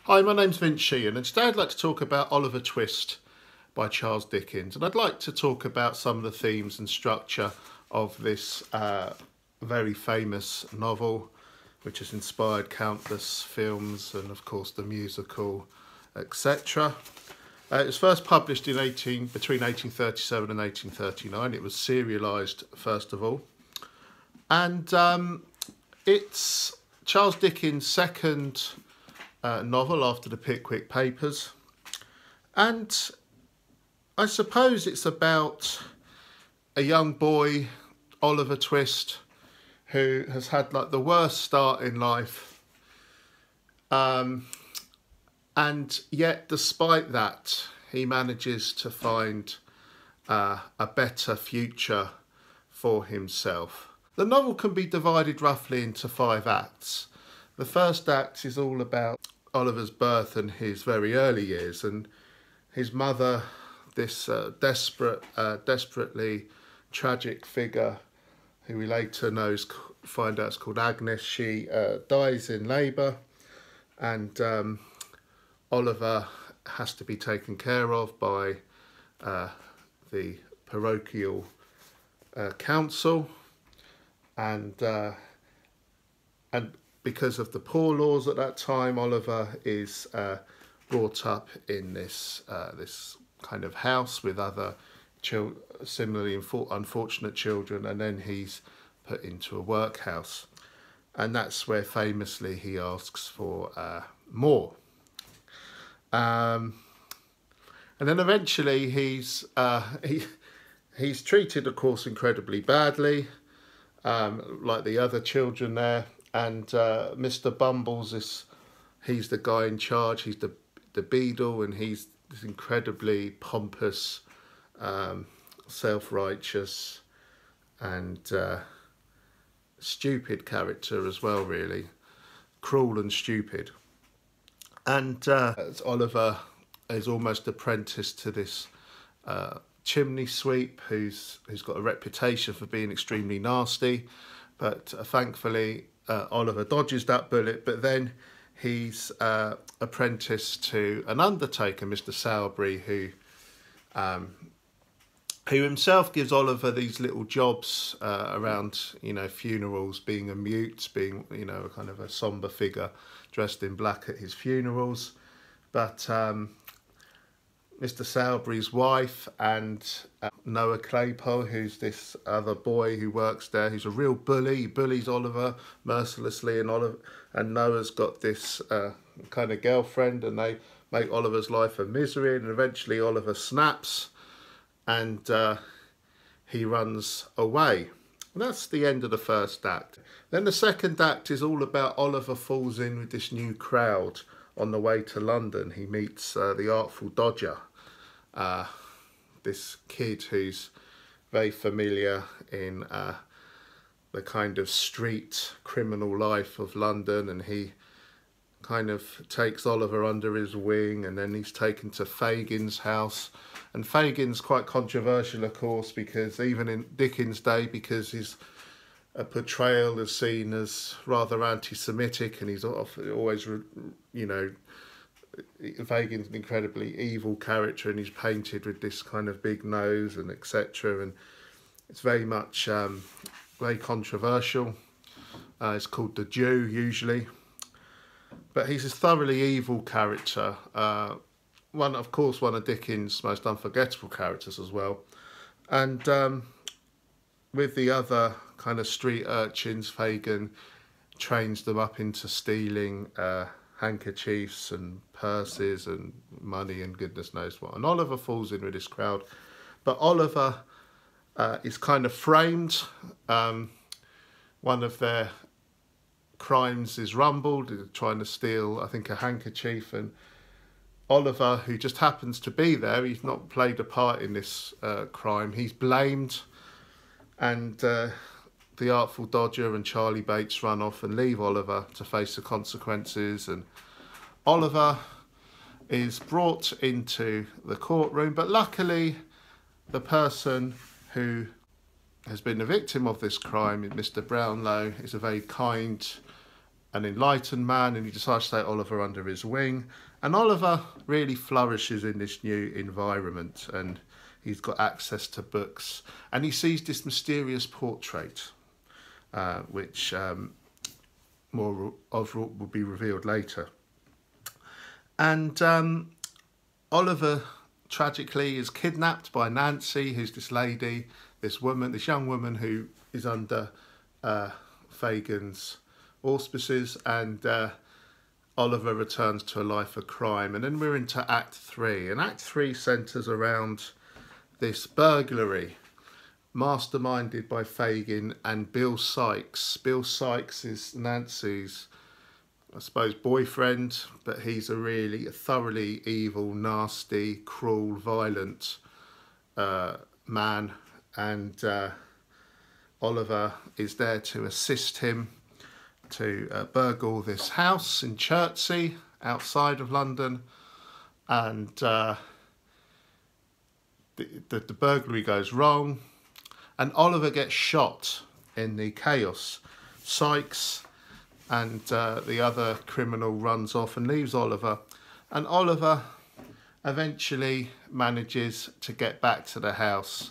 Hi, my name's Vince Sheehan, and today I'd like to talk about Oliver Twist by Charles Dickens. And I'd like to talk about some of the themes and structure of this very famous novel, which has inspired countless films and, of course, the musical, etc. It was first published between 1837 and 1839. It was serialised, first of all. And it's Charles Dickens' second novel after the Pickwick Papers, and I suppose it's about a young boy, Oliver Twist, who has had like the worst start in life, and yet despite that he manages to find a better future for himself. The novel can be divided roughly into 5 acts. The first act is all about Oliver's birth and his very early years, and his mother, this desperately tragic figure who we later find out is called Agnes. She dies in labour, and Oliver has to be taken care of by the parochial council, and because of the poor laws at that time, Oliver is brought up in this kind of house with other similarly unfortunate children, and then he's put into a workhouse, and that's where famously he asks for more. And then eventually he's treated, of course, incredibly badly, like the other children there. And Mr. Bumbles he's the guy in charge. He's the beadle, and he's this incredibly pompous, self-righteous, and stupid character as well. Really cruel and stupid. And Oliver is almost apprenticed to this chimney sweep who's got a reputation for being extremely nasty, but thankfully Oliver dodges that bullet. But then he's apprenticed to an undertaker, Mr. Sowerby, who himself gives Oliver these little jobs around, funerals, being a mute, being, a kind of a sombre figure dressed in black at his funerals. But Mr. Sowerby's wife and Noah Claypole, who's this other boy who works there, who's a real bully. He bullies Oliver mercilessly, and Noah's got this kind of girlfriend, and they make Oliver's life a misery, and eventually Oliver snaps and he runs away. And that's the end of the first act. Then the second act is all about Oliver falls in with this new crowd. On the way to London, he meets the Artful Dodger, this kid who's very familiar in the kind of street criminal life of London, and he kind of takes Oliver under his wing, and then he's taken to Fagin's house. And Fagin's quite controversial, of course, because even in Dickens' day, because his portrayal is seen as rather anti-Semitic, and he's always, Fagin's an incredibly evil character, and he's painted with this kind of big nose and etc. And it's very much very controversial. It's called the Jew usually, but he's a thoroughly evil character. One of Dickens' most unforgettable characters as well. And with the other kind of street urchins, Fagin trains them up into stealing handkerchiefs and purses and money and goodness knows what. And Oliver falls in with this crowd, but Oliver is kind of framed. One of their crimes is rumbled. They're trying to steal, I think, a handkerchief, and Oliver, who just happens to be there, he's not played a part in this crime, he's blamed, and the Artful Dodger and Charlie Bates run off and leave Oliver to face the consequences. And Oliver is brought into the courtroom, but luckily the person who has been the victim of this crime, Mr. Brownlow, is a very kind an enlightened man, and he decides to take Oliver under his wing. And Oliver really flourishes in this new environment, and he's got access to books, and he sees this mysterious portrait, which more of will be revealed later. And Oliver tragically is kidnapped by Nancy, who's this lady, this young woman who is under Fagin's auspices, and Oliver returns to a life of crime. And then we're into Act 3, and Act 3 centres around this burglary masterminded by Fagin and Bill Sikes. Bill Sikes is Nancy's, I suppose, boyfriend, but he's a really thoroughly evil, nasty, cruel, violent man, and Oliver is there to assist him to burgle this house in Chertsey, outside of London, and the burglary goes wrong, and Oliver gets shot in the chaos. Sikes and the other criminal runs off and leaves Oliver, and Oliver eventually manages to get back to the house,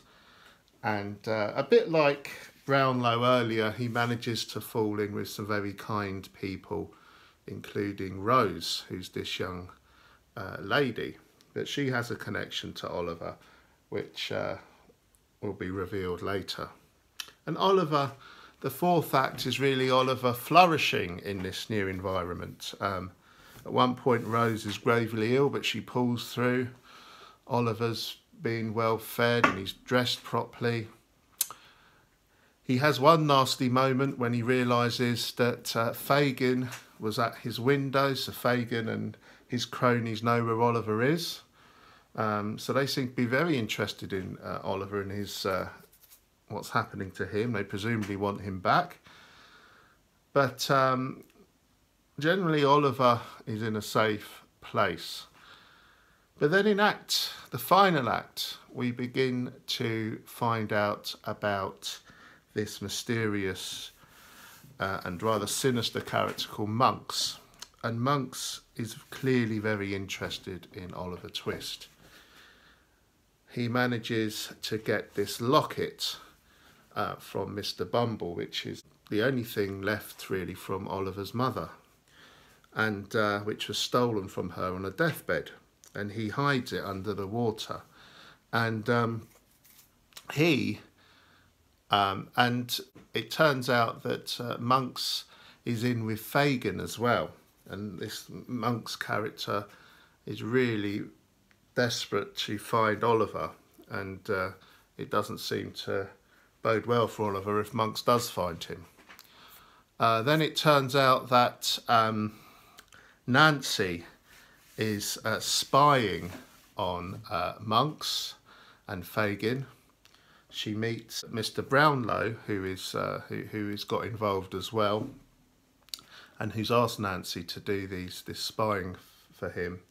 and a bit like Brownlow earlier, he manages to fall in with some very kind people, including Rose, who's this young lady, but she has a connection to Oliver, which will be revealed later. And Oliver, the fourth act, is really Oliver flourishing in this new environment. At one point Rose is gravely ill, but she pulls through. Oliver's being well fed and he's dressed properly. He has one nasty moment when he realises that Fagin was at his window, so Fagin and his cronies know where Oliver is. So they seem to be very interested in Oliver and his what's happening to him. They presumably want him back. But generally Oliver is in a safe place. But then in the final act, we begin to find out about this mysterious and rather sinister character called Monks. And Monks is clearly very interested in Oliver Twist. He manages to get this locket from Mr. Bumble, which is the only thing left really from Oliver's mother, and which was stolen from her on a deathbed. And he hides it under the water. And and it turns out that Monks is in with Fagin as well. And this Monks character is really desperate to find Oliver. And it doesn't seem to bode well for Oliver if Monks does find him. Then it turns out that Nancy is spying on Monks and Fagin. She meets Mr. Brownlow, who's got involved as well, and who's asked Nancy to do this spying for him.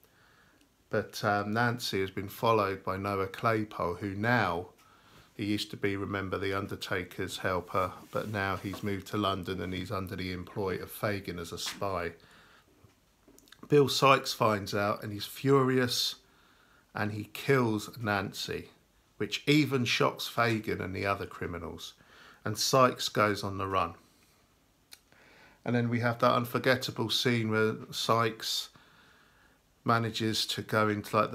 But Nancy has been followed by Noah Claypole, who now, he used to be, remember, the Undertaker's helper, but now he's moved to London and he's under the employ of Fagin as a spy. Bill Sikes finds out and he's furious, and he kills Nancy, which even shocks Fagin and the other criminals, and Sikes goes on the run. And then we have that unforgettable scene where Sikes manages to go into like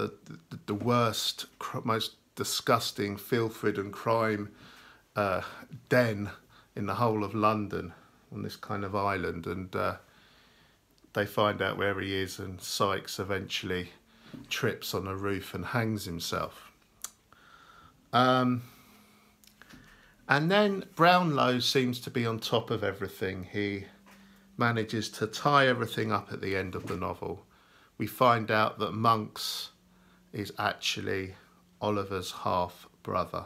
the worst, most disgusting, filth-ridden crime den in the whole of London, on this kind of island, and they find out where he is, and Sikes eventually trips on a roof and hangs himself. And then Brownlow seems to be on top of everything. He manages to tie everything up at the end of the novel. We find out that Monks is actually Oliver's half-brother,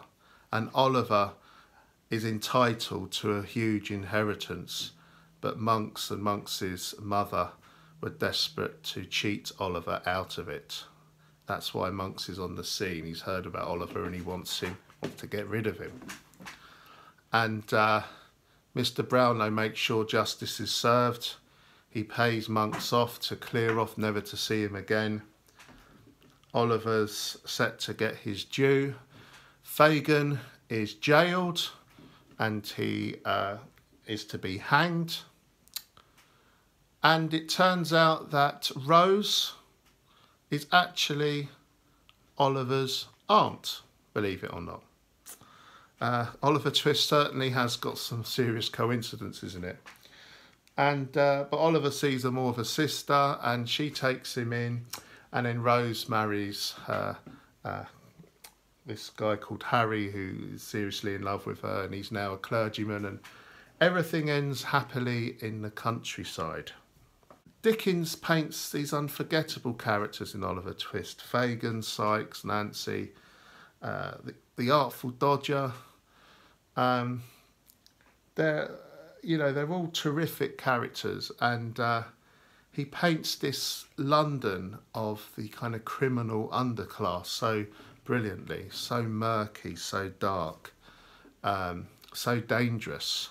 and Oliver is entitled to a huge inheritance, but Monks and Monks's mother were desperate to cheat Oliver out of it. That's why Monks is on the scene. He's heard about Oliver and he wants to get rid of him. And Mr. Brownlow makes sure justice is served. He pays Monks off to clear off, never to see him again. Oliver's set to get his due. Fagin is jailed and he is to be hanged. And it turns out that Rose is actually Oliver's aunt, believe it or not. Oliver Twist certainly has got some serious coincidences in it. And but Oliver sees her more of a sister, and she takes him in, and then Rose marries this guy called Harry, who is seriously in love with her, and he's now a clergyman, and everything ends happily in the countryside. Dickens paints these unforgettable characters in Oliver Twist: Fagin, Sykes, Nancy, the Artful Dodger. They're all terrific characters, and he paints this London of the kind of criminal underclass so brilliantly, so murky, so dark, so dangerous.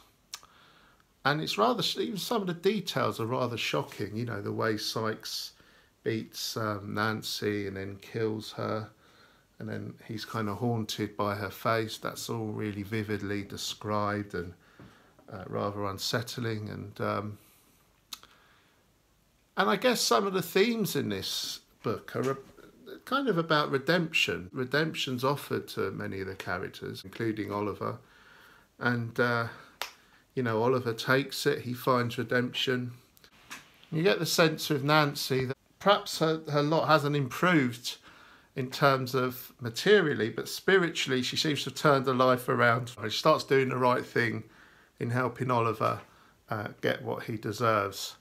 And it's rather, even some of the details are rather shocking. You know, the way Sykes beats Nancy and then kills her, and then he's kind of haunted by her face. That's all really vividly described and rather unsettling. And I guess some of the themes in this book are kind of about redemption. Redemption's offered to many of the characters, including Oliver. And Oliver takes it, he finds redemption. You get the sense with Nancy that perhaps her lot hasn't improved in terms of materially, but spiritually she seems to have turned her life around. She starts doing the right thing in helping Oliver get what he deserves.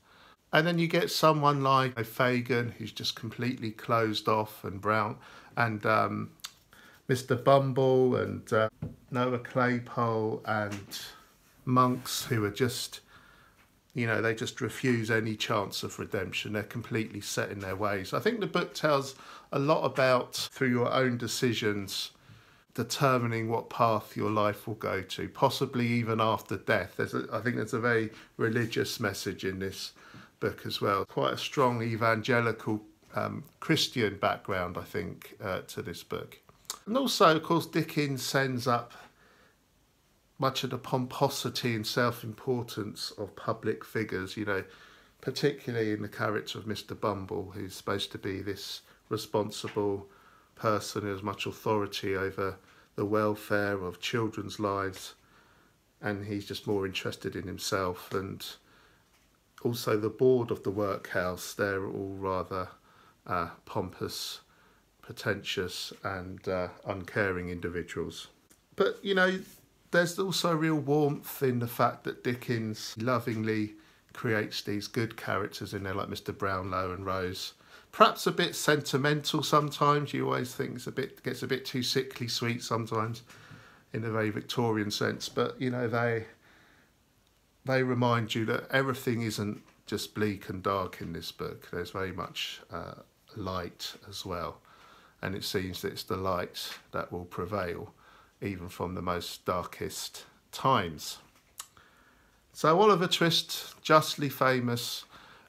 And then you get someone like Fagin, who's just completely closed off, and Brown, and Mr. Bumble, and Noah Claypole, and Monks, who are just, they just refuse any chance of redemption. They're completely set in their ways. I think the book tells a lot about, through your own decisions, determining what path your life will go to, possibly even after death. I think there's a very religious message in this book as well. Quite a strong evangelical Christian background, I think, to this book. And also, of course, Dickens sends up much of the pomposity and self-importance of public figures, particularly in the character of Mr. Bumble, who's supposed to be this responsible person who has much authority over the welfare of children's lives, and he's just more interested in himself. And also the board of the workhouse, they're all rather pompous, pretentious and uncaring individuals. But, there's also real warmth in the fact that Dickens lovingly creates these good characters in there, like Mr. Brownlow and Rose. Perhaps a bit sentimental sometimes. You always think gets a bit too sickly sweet sometimes, in a very Victorian sense. But they remind you that everything isn't just bleak and dark in this book. There's very much light as well, and it seems that it's the light that will prevail, even from the most darkest times. So Oliver Twist, justly famous,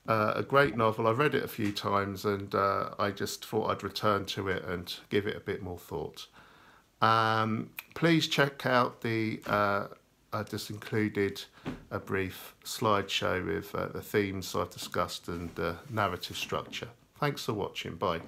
a great novel. I've read it a few times, and I just thought I'd return to it and give it a bit more thought. Please check out I just included a brief slideshow with the themes I've discussed and narrative structure. Thanks for watching. Bye.